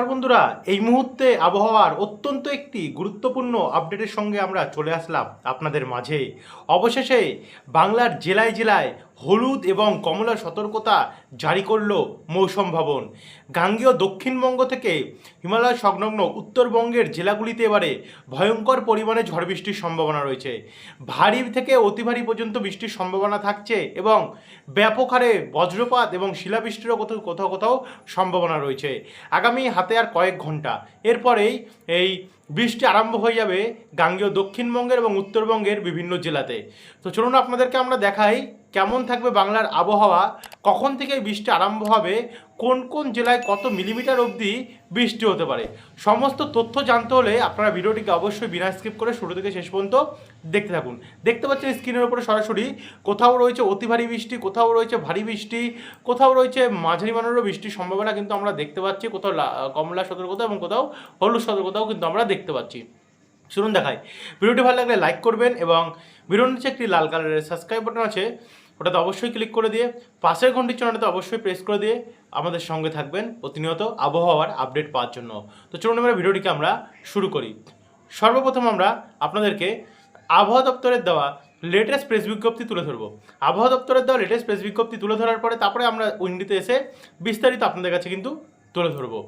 নমস্কার বন্ধুরা, এই মুহূর্তে আবহাওয়ার অত্যন্ত একটি গুরুত্বপূর্ণ আপডেটের সঙ্গে আমরা চলে আসলাম আপনাদের মাঝে। অবশেষে বাংলার জেলায় জেলায় হলুদ এবং কমলা সতর্কতা জারি করল মৌসুম ভবন। গাঙ্গেয় দক্ষিণবঙ্গ থেকে হিমালয় সংলগ্ন উত্তরবঙ্গের জেলাগুলিতে এবারে ভয়ঙ্কর পরিমাণে ঝড় বৃষ্টির সম্ভাবনা রয়েছে। ভারী থেকে অতি ভারী পর্যন্ত বৃষ্টির সম্ভাবনা থাকছে এবং ব্যাপক হারে বজ্রপাত এবং শিলাবৃষ্টিরও কোথাও কোথাও সম্ভাবনা রয়েছে আগামী হাতে আর কয়েক ঘন্টা। এরপরেই এই বৃষ্টি আরম্ভ হয়ে যাবে গাঙ্গেয় দক্ষিণবঙ্গের এবং উত্তরবঙ্গের বিভিন্ন জেলাতে। তো চলুন আপনাদেরকে আমরা দেখাই কেমন থাকবে বাংলার আবহাওয়া, কখন থেকে বৃষ্টি আরম্ভ হবে, কোন কোন জেলায় কত মিলিমিটার অবধি বৃষ্টি হতে পারে। সমস্ত তথ্য জানতে হলে আপনারা ভিডিওটিকে অবশ্যই বিনা স্কিপ করে শুরু থেকে শেষ পর্যন্ত দেখতে থাকুন। দেখতে পাচ্ছেন স্ক্রিনের উপরে সরাসরি কোথাও রয়েছে অতি ভারী বৃষ্টি, কোথাও রয়েছে ভারী বৃষ্টি, কোথাও রয়েছে মাঝারি মানেরও বৃষ্টির সম্ভাবনা কিন্তু আমরা দেখতে পাচ্ছি, কোথাও কমলা সতর্কতা এবং কোথাও হলুদ সতর্কতাও কিন্তু আমরা দেখতে পাচ্ছি। শুনুন দেখাই। ভিডিওটি ভালো লাগলে লাইক করবেন এবং ভিডিওর নিচে একটি লাল কালারের সাবস্ক্রাইব বাটন আছে, ওটাতে অবশ্যই ক্লিক করে দিয়ে পাশের ঘন্টির চিহ্নটাতে অবশ্যই প্রেস করে দিয়ে আমাদের সঙ্গে থাকবেন প্রতিনিয়ত আবহাওয়ার আপডেট পাওয়ার জন্য। তো চলুন আমরা ভিডিওটিকে আমরা শুরু করি। সর্বপ্রথম আমরা আপনাদেরকে আবহাওয়া দপ্তরের দেওয়া লেটেস্ট প্রেস বিজ্ঞপ্তি তুলে ধরবো। আবহাওয়া দপ্তরের দেওয়া লেটেস্ট প্রেস বিজ্ঞপ্তি তুলে ধরার পরে তারপরে আমরা উইন্ডিতে এসে বিস্তারিত আপনাদের কাছে কিন্তু তুলে ধরবো।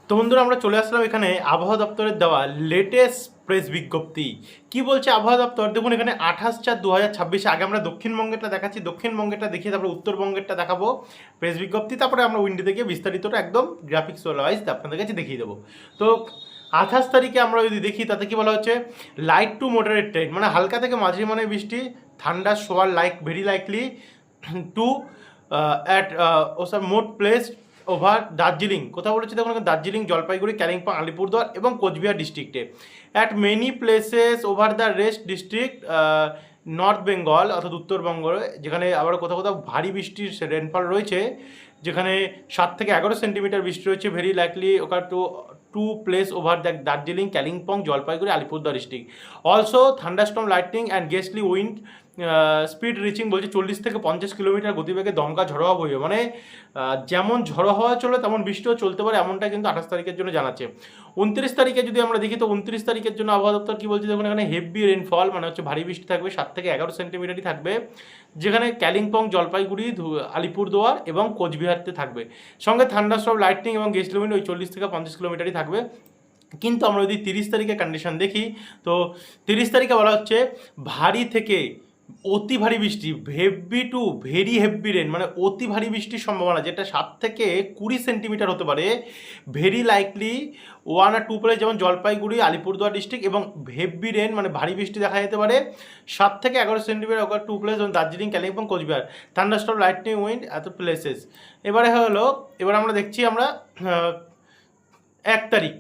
তো বন্ধুরা, আমরা চলে আসলাম এখানে আবহাওয়া দপ্তরের দেওয়া লেটেস্ট প্রেস বিজ্ঞপ্তি। কি বলছে আবহাওয়া দপ্তর দেখুন, এখানে 28/4/2026। আগে আমরা দক্ষিণবঙ্গেরটা দেখাচ্ছি, দক্ষিণবঙ্গেরটা দেখিয়ে তারপরে উত্তরবঙ্গেরটা দেখাবো প্রেস বিজ্ঞপ্তি, তারপরে আমরা উইন্ডোতে গিয়ে বিস্তারিতটা একদম গ্রাফিক্স ওয়াইজ আপনাদের কাছে দেখিয়ে দেবো। তো 28 তারিখে আমরা যদি দেখি তাতে কি বলা হচ্ছে, লাইট টু মডারেট ট্রেন, মানে হালকা থেকে মাঝারি মানের বৃষ্টি, থান্ডার শোয়ার ভেরি লাইকলি টু অ্যাট মোট প্লেস ওভার দার্জিলিং। কোথাও বলেছে দেখুন, দার্জিলিং, জলপাইগুড়ি, কালিম্পং, আলিপুরদুয়ার এবং কোচবিহার ডিস্ট্রিক্টে। At many places over the rest district north Bengal অর্থাৎ উত্তরবঙ্গ, যেখানে আবার কোথাও কোথাও ভারী বৃষ্টির রেনফল রয়েছে, যেখানে 7 থেকে 11 সেন্টিমিটার বৃষ্টি রয়েছে। Very likely occur to place over the Darjeeling, Kalimpong, Jalpaiguri, Alipurduar district. Also thunderstorm, lightning and gusty wind speed reaching, বলছে 40 থেকে 50 কিলোমিটার গতিবেগে দমকা ঝড়ো হওয়া বইবে, মানে যেমন ঝড়ো হওয়া চলে তেমন বৃষ্টিও চলতে পারে, এমনটা কিন্তু 28 তারিখের জন্য জানাচ্ছে। 29 তারিখে যদি আমরা দেখি তো 29 তারিখের জন্য আবহাওয়া দপ্তর কী বলছে দেখুন, এখানে হেভি রেনফল মানে হচ্ছে ভারী বৃষ্টি থাকবে, 7 থেকে 11 সেন্টিমিটারই থাকবে, যেখানে কালিম্পং, জলপাইগুড়ি, আলিপুরদুয়ার এবং কোচবিহারতে থাকবে। সঙ্গে থান্ডারস্টর্ম, লাইটনিং এবং গেস্টলি উইন্ড ওই 40 থেকে 50 কিলোমিটারই থাকবে। কিন্তু আমরা যদি 30 তারিখে কন্ডিশন দেখি তো 30 তারিখে বলা হচ্ছে ভারী থেকে অতি ভারী বৃষ্টি, heavy to very heavy rain, মানে অতি ভারী বৃষ্টির সম্ভাবনা, যেটা 7 থেকে 20 সেন্টিমিটার হতে পারে। ভেরি লাইকলি 1 আর 2 প্লেস, যেমন জলপাইগুড়ি, আলিপুরদুয়ার ডিস্ট্রিক্ট, এবং হেভি রেন মানে ভারী বৃষ্টি দেখা যেতে পারে 7 থেকে 11 সেন্টিমিটার ওকার 2 প্লেস, যেমন Darjeeling, Kalimpong, Cooch Behar. Thunderstorm, lightning wind এত প্লেসেস। এবার আমরা দেখছি আমরা 1 তারিখ,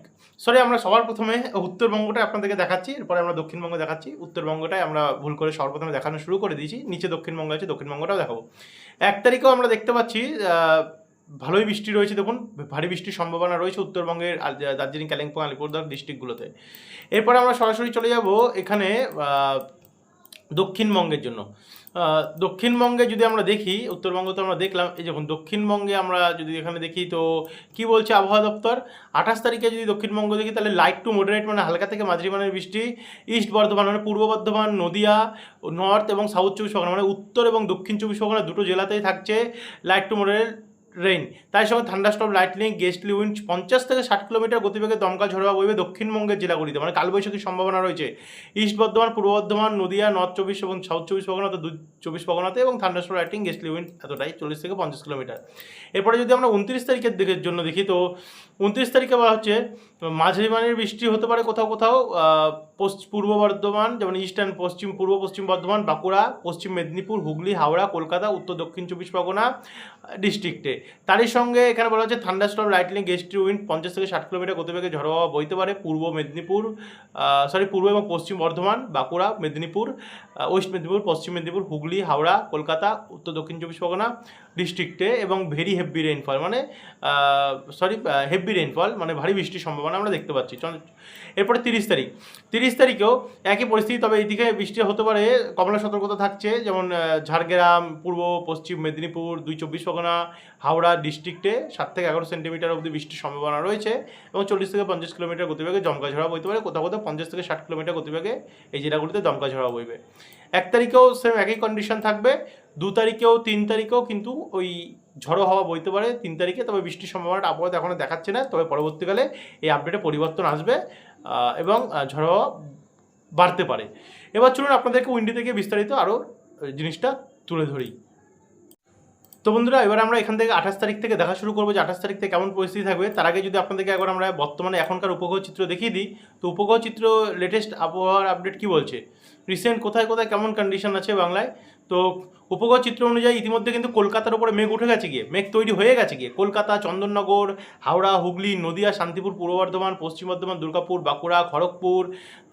আমরা সবার প্রথমে উত্তরবঙ্গটাই আপনাদেরকে দেখাচ্ছি, এরপরে আমরা দক্ষিণবঙ্গ দেখাচ্ছি। উত্তরবঙ্গটাই আমরা ভুল করে সবার প্রথমে দেখানো শুরু করে দিয়েছি, নিচে দক্ষিণবঙ্গ আছে, দক্ষিণবঙ্গটাও দেখাবো। 1 তারিখেও আমরা দেখতে পাচ্ছি ভালোই বৃষ্টি রয়েছে, দেখুন ভারী বৃষ্টির সম্ভাবনা রয়েছে উত্তরবঙ্গের দার্জিলিং, কালিম্পং, আলিপুরদুয়ার ডিস্ট্রিক্টগুলোতে। এরপরে আমরা সরাসরি চলে যাব এখানে দক্ষিণবঙ্গের জন্য। দক্ষিণবঙ্গে যদি আমরা দেখি, উত্তরবঙ্গ তো আমরা দেখলাম, এই যখন দক্ষিণবঙ্গে আমরা যদি এখানে দেখি তো কি বলছে আবহাওয়া দপ্তর, 28 তারিখে যদি দক্ষিণবঙ্গ দেখি তাহলে লাইট টু মডারেট মানে হালকা থেকে মাঝারি মানের বৃষ্টি, ইস্ট বর্ধমান মানে পূর্ব বর্ধমান, নদিয়া, নর্থ এবং সাউথ 24 পরগনা মানে উত্তর এবং দক্ষিণ 24 পরগনা দুটো জেলাতেই থাকছে লাইট টু মডারেট রেইন। তাই সঙ্গে থান্ডারস্টর্ম, লাইটনিং, গেস্টলি উইন্ড 50 থেকে 60 কিলোমিটার গতিবেগে দমকা ঝড়ো হওয়া বইবে দক্ষিণবঙ্গের জেলাগুলিতে, মানে কালবৈশাখীর সম্ভাবনা রয়েছে ইস্ট বর্ধমান, পূর্ব বর্ধমান, নদিয়া, নর্থ 24 এবং সাউথ 24 পরগনা, তো 24 পরগনাতে, এবং থান্ডারস্টর্ম, লাইটনিং, গেস্টলি উইন্ড এতটাই 40 থেকে 50 কিলোমিটার। এরপরে যদি আমরা 29 তারিখের দিকের জন্য দেখি তো 29 তারিখে বলা হচ্ছে মাঝারি মানের বৃষ্টি হতে পারে কোথাও কোথাও পূর্ব বর্ধমান, যেমন ইস্ট অ্যান্ড পূর্ব পশ্চিম বর্ধমান, বাঁকুড়া, পশ্চিম মেদিনীপুর, হুগলি, হাওড়া, কলকাতা, উত্তর দক্ষিণ 24 পরগনা ডিস্ট্রিক্টে। তারই সঙ্গে এখানে বলা হচ্ছে থান্ডারস্টর্ম, লাইটনিং, গেস্টলি উইন্ড 50 থেকে 60 কিলোমিটার গতিবেগে ঝড়ো হওয়া বইতে পারে পূর্ব এবং পশ্চিম বর্ধমান, বাঁকুড়া, মেদিনীপুর, ওয়েস্ট মেদিনীপুর, পশ্চিম মেদিনীপুর, হুগলি, হাওড়া, কলকাতা, উত্তর দক্ষিণ 24 পরগনা ডিস্ট্রিক্টে, এবং ভেরি হেভি রেইনফল মানে হেভি রেইনফল মানে ভারী বৃষ্টির সম্ভাবনা আমরা দেখতে পাচ্ছি। এরপরে 30 তারিখেও একই পরিস্থিতি, তবে এইদিকে বৃষ্টি হতে পারে, কমলা সতর্কতা থাকছে, যেমন ঝাড়গ্রাম, পূর্ব পশ্চিম মেদিনীপুর, 24 পরগনা, হাওড়া, হাওড়া ডিস্ট্রিক্টে 7 থেকে 11 সেন্টিমিটার অবধি বৃষ্টির সম্ভাবনা রয়েছে এবং 40 থেকে 50 কিলোমিটার গতিবেগে দমকা ঝড়া বইতে পারে, কোথাও কোথাও 50 থেকে 60 কিলোমিটার গতিবেগে এই জেলাগুলিতে দমকা ঝড়া বইবে। 1 তারিখেও সেম একই কন্ডিশন থাকবে, 2 তারিখেও 3 তারিখেও কিন্তু ওই ঝড়ো হাওয়া বইতে পারে 3 তারিখে, তবে বৃষ্টির সম্ভাবনাটা আপাতত এখনও দেখাচ্ছে না, তবে পরবর্তীকালে এই আপডেটে পরিবর্তন আসবে এবং ঝড়ো হাওয়া বাড়তে পারে। এবার চলুন আপনাদেরকে উইন্ডি থেকে বিস্তারিত আরও জিনিসটা তুলে ধরি। তো বন্ধুরা, এবার আমরা এখান থেকে 28 তারিখ থেকে দেখা শুরু করবো যে 28 তারিখ থেকে কেমন পরিস্থিতি থাকবে। তার আগে যদি আপনাদেরকে একবার আমরা বর্তমানে এখনকার উপগ্রহ চিত্র দেখিয়ে দিই, তো উপগ্রহ চিত্র লেটেস্ট আবহাওয়ার আপডেট কি বলছে, রিসেন্ট কোথায় কোথায় কেমন কন্ডিশন আছে বাংলায়। তো উপগ্রহ চিত্র অনুযায়ী ইতিমধ্যে কিন্তু কলকাতার উপরে মেঘ উঠে গেছে গিয়ে, মেঘ তৈরি হয়ে গেছে গিয়ে কলকাতা, চন্দননগর, হাওড়া, হুগলি, নদিয়া, শান্তিপুর, পূর্ব বর্ধমান, পশ্চিম বর্ধমান, দুর্গাপুর, বাঁকুড়া, খড়গপুর,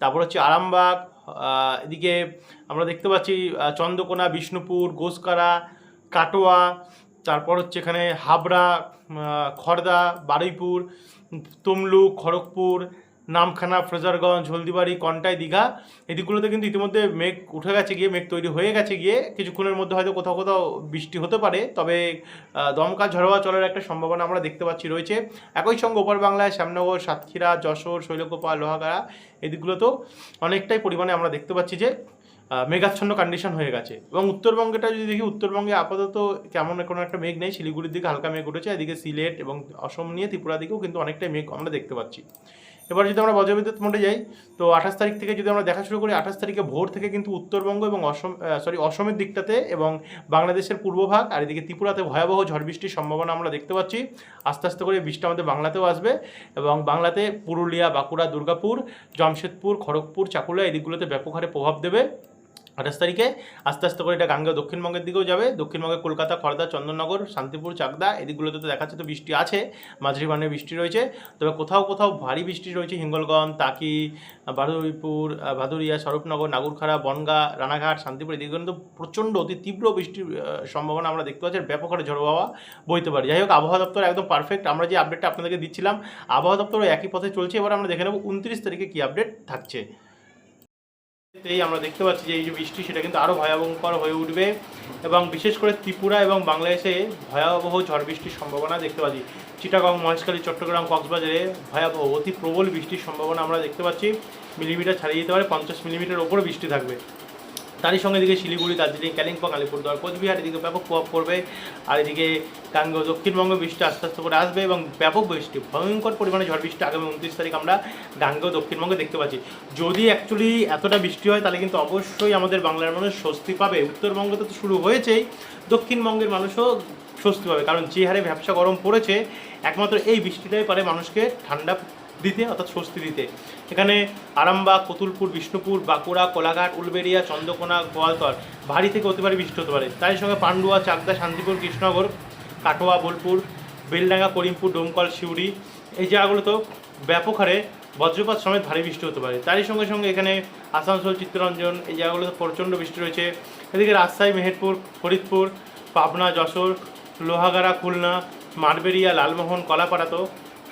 তারপর হচ্ছে আরামবাগ, এদিকে আমরা দেখতে পাচ্ছি চন্দ্রকোনা, বিষ্ণুপুর, গোসকারা, কাটোয়া, তারপর হচ্ছে এখানে হাবড়া, খড়দা, বারুইপুর, তমলুক, খড়গপুর, নামখানা, ফ্রেজারগঞ্জ, হলদিবাড়ি, কন্টাই, দীঘা, এদিকগুলোতে কিন্তু ইতিমধ্যে মেঘ উঠে গেছে গিয়ে, মেঘ তৈরি হয়ে গেছে গিয়ে, কিছুক্ষণের মধ্যে হয়তো কোথাও কোথাও বৃষ্টি হতে পারে, তবে দমকা ঝড়োয়া চলার একটা সম্ভাবনা আমরা দেখতে পাচ্ছি রয়েছে। একই সঙ্গে ওপর বাংলায় শ্যামনগর, সাতক্ষীরা, যশোর, শৈলকুপা, লোহাগাড়া, এদিকগুলোতেও অনেকটাই পরিমাণে আমরা দেখতে পাচ্ছি যে মেঘাচ্ছন্ন কন্ডিশন হয়ে গেছে। এবং উত্তরবঙ্গেটা যদি দেখি, উত্তরবঙ্গে আপাতত কেমন কোনো একটা মেঘ নেই, শিলিগুড়ির দিকে হালকা মেঘ উঠেছে, এদিকে সিলেট এবং অসম নিয়ে ত্রিপুরা দিকেও কিন্তু অনেকটাই মেঘ আমরা দেখতে পাচ্ছি। এবার যদি আমরা বজ্রবিদ্যুৎ মোডে যাই, তো 28 তারিখ থেকে যদি আমরা দেখা শুরু করি, 28 তারিখে ভোর থেকে কিন্তু উত্তরবঙ্গ এবং অসমের দিকটাতে এবং বাংলাদেশের পূর্বভাগ আর এদিকে ত্রিপুরাতে ভয়াবহ ঝড় বৃষ্টির সম্ভাবনা আমরা দেখতে পাচ্ছি। আস্তে আস্তে করে বৃষ্টি আমাদের বাংলাতেও আসবে এবং বাংলাতে পুরুলিয়া, বাঁকুড়া, দুর্গাপুর, জামশেদপুর, খড়গপুর, চাকুলিয়া এদিকগুলোতে ব্যাপক হারে প্রভাব দেবে। 28 তারিখে আস্তে আস্তে করে এটা গাঙ্গেয় দক্ষিণবঙ্গের দিকেও যাবে, দক্ষিণবঙ্গে কলকাতা, খড়দা, চন্দননগর, শান্তিপুর, চাকদা এদিকগুলোতে তো দেখাচ্ছে তো বৃষ্টি আছে, মাঝারি মানের বৃষ্টি রয়েছে, তবে কোথাও কোথাও ভারী বৃষ্টি রয়েছে হিঙ্গলগঞ্জ, তাকি, বারুইপুর, ভাদুরিয়া, স্বরূপনগর, নাগুরখাড়া, বনগাঁ, রানাঘাট, শান্তিপুর এদিকে কিন্তু প্রচণ্ড অতি তীব্র বৃষ্টির সম্ভাবনা আমরা দেখতে পাচ্ছি, ব্যাপক হারে ঝড়ো হাওয়া বইতে পারে। যাই হোক, আবহাওয়া দপ্তর একদম পারফেক্ট, আমরা যে আপডেটটা আপনাদেরকে দিচ্ছিলাম আবহাওয়া দপ্তর একই পথে চলছে। এবার আমরা দেখে নেব 29 তারিখে কী আপডেট থাকছে। আমরা দেখতে পাচ্ছি যে এই যে বৃষ্টি সেটা কিন্তু আরও ভয়াবহকর হয়ে উঠবে এবং বিশেষ করে ত্রিপুরা এবং বাংলাদেশে ভয়াবহ ঝড় বৃষ্টির সম্ভাবনা দেখতে পাচ্ছি। চিটাগং, মহেশখালী, চট্টগ্রাম, কক্সবাজারে ভয়াবহ অতি প্রবল বৃষ্টির সম্ভাবনা আমরা দেখতে পাচ্ছি, মিলিমিটার ছাড়িয়ে যেতে পারে, 50 মিলিমিটার ওপরে বৃষ্টি থাকবে। তারই সঙ্গে এদিকে শিলিগুড়ি, দার্জিলিং, কালিম্পং, আলিপুরদুয়ার, কোচবিহার এদিকে ব্যাপক প্রভাব পড়বে, আর এদিকে গাঙ্গেয় দক্ষিণবঙ্গে বৃষ্টি আস্তে আস্তে করে আসবে এবং ব্যাপক বৃষ্টি, ভয়ঙ্কর পরিমাণে ঝড় বৃষ্টি আগামী 29 তারিখ আমরা গাঙ্গেয় দক্ষিণবঙ্গে দেখতে পাচ্ছি। যদি অ্যাকচুয়ালি এতটা বৃষ্টি হয় তাহলে কিন্তু অবশ্যই আমাদের বাংলার মানুষ স্বস্তি পাবে। উত্তরবঙ্গে তো শুরু হয়েছেই, দক্ষিণবঙ্গের মানুষও স্বস্তি পাবে, কারণ যে হারে ভ্যাপসা গরম পড়েছে একমাত্র এই বৃষ্টিটাই পারে মানুষকে ঠান্ডা দিতে, অর্থাৎ স্বস্তি দিতে। এখানে আরামবাগ, কতুলপুর, বিষ্ণুপুর, বাঁকুড়া, কোলাঘাট, উলবেড়িয়া, চন্দ্রকোনা, গোয়ালতর ভারী থেকে অতি ভারী বৃষ্টি হতে পারে। তার সঙ্গে পান্ডুয়া, চাকদা, শান্তিপুর, কৃষ্ণনগর, কাটোয়া, বোলপুর, বেলডাঙ্গা, করিমপুর, ডোমকল, সিউড়ি এই জায়গাগুলোতেও ব্যাপক হারে বজ্রপাত সমেত ভারী বৃষ্টি হতে পারে। তারই সঙ্গে সঙ্গে এখানে আসানসোল, চিত্তরঞ্জন এই জায়গাগুলোতে প্রচণ্ড বৃষ্টি রয়েছে। এদিকে রাজশাহী, মেহেরপুর, ফরিদপুর, পাবনা, যশোর, লোহাগাড়া, খুলনা, মারবেরিয়া, লালমোহন, কলাপাড়াতেও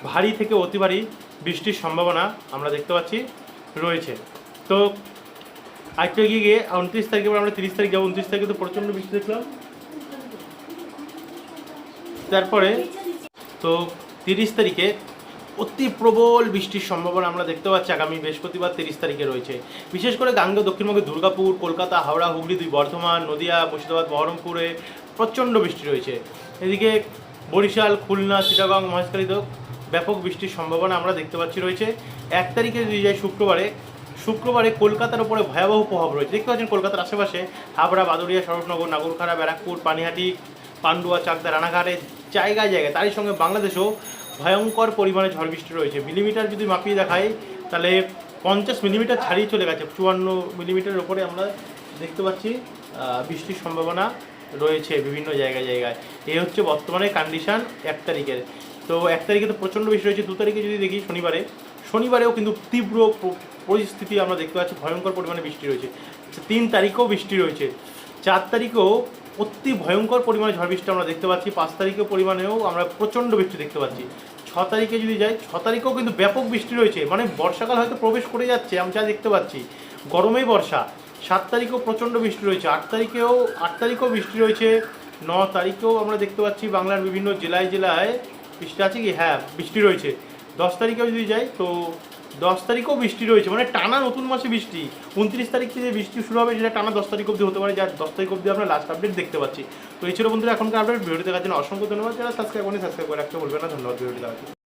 ভারী থেকে অতি ভারী বৃষ্টির সম্ভাবনা আমরা দেখতে পাচ্ছি রয়েছে। তো আরেকটু এগিয়ে গিয়ে 29 তারিখে আমরা 30 তারিখ যাবো। 29 তারিখে তো প্রচণ্ড বৃষ্টি দেখলাম, তারপরে তো 30 তারিখে অতি প্রবল বৃষ্টির সম্ভাবনা আমরা দেখতে পাচ্ছি আগামী বৃহস্পতিবার 30 তারিখে রয়েছে। বিশেষ করে গাঙ্গেয় দক্ষিণবঙ্গে দুর্গাপুর, কলকাতা, হাওড়া, হুগলি, বর্ধমান, নদিয়া, মুর্শিদাবাদ, বহরমপুরে প্রচণ্ড বৃষ্টি রয়েছে। এদিকে বরিশাল, খুলনা, চিটাগং, মহেশখালীতেও ব্যাপক বৃষ্টির সম্ভাবনা আমরা দেখতে পাচ্ছি রয়েছে। 1 তারিখে যদি যাই শুক্রবারে কলকাতার উপরে ভয়াবহ প্রভাব রয়েছে। দেখতে পাচ্ছেন কলকাতার আশেপাশে হাবড়া, বাদুড়িয়া, স্বরূপনগর, নাগুরখাড়া, ব্যারাকপুর, পানিহাটি, পান্ডুয়া, চাকদা, রানাঘাটে জায়গায় জায়গায়, তারই সঙ্গে বাংলাদেশেও ভয়ঙ্কর পরিমাণে ঝড় বৃষ্টি রয়েছে। মিলিমিটার যদি মাপিয়ে দেখাই তাহলে 50 মিলিমিটার ছাড়িয়ে চলে গেছে, 54 মিলিমিটারের ওপরে আমরা দেখতে পাচ্ছি বৃষ্টির সম্ভাবনা রয়েছে বিভিন্ন জায়গায় জায়গায়। এই হচ্ছে বর্তমানে কন্ডিশান 1 তারিখের। তো 1 তারিখে তো প্রচণ্ড বৃষ্টি রয়েছে। 2 তারিখে যদি দেখি শনিবারেও কিন্তু তীব্র পরিস্থিতি আমরা দেখতে পাচ্ছি, ভয়ঙ্কর পরিমাণে বৃষ্টি রয়েছে। 3 তারিখেও বৃষ্টি রয়েছে। 4 তারিখেও অতি ভয়ঙ্কর পরিমাণে ঝড় বৃষ্টি আমরা দেখতে পাচ্ছি। 5 তারিখের পরিমাণেও আমরা প্রচণ্ড বৃষ্টি দেখতে পাচ্ছি। 6 তারিখে যদি যাই, 6 তারিখেও কিন্তু ব্যাপক বৃষ্টি রয়েছে, মানে বর্ষাকাল হয়তো প্রবেশ করে যাচ্ছে আমি যা দেখতে পাচ্ছি, গরমেই বর্ষা। 7 তারিখেও প্রচণ্ড বৃষ্টি রয়েছে। 8 তারিখেও বৃষ্টি রয়েছে। তারিখেও আমরা দেখতে পাচ্ছি বাংলার বিভিন্ন জেলায় জেলায় বৃষ্টি আছে কি, হ্যাঁ বৃষ্টি রয়েছে। 10 তারিখেও যদি যাই তো 10 তারিখেও বৃষ্টি রয়েছে, মানে টানা নতুন মাসে বৃষ্টি। 29 তারিখ থেকে যে বৃষ্টি শুরু হবে সেটা টানা 10 তারিখ অবধি হতে পারে, যার 10 তারিখ অবধি আমরা লাস্ট আপডেট দেখতে পাচ্ছি। তো এই ছিল বন্ধুরা এখনকার আপডেট। ভিডিওটি দেখার জন্য অসংখ্য ধন্যবাদ। যারা সাবস্ক্রাইব করেন সাবস্ক্রাইব করে রাখতে বলবেন না। ধন্যবাদ ভিডিওটি দেখার জন্য।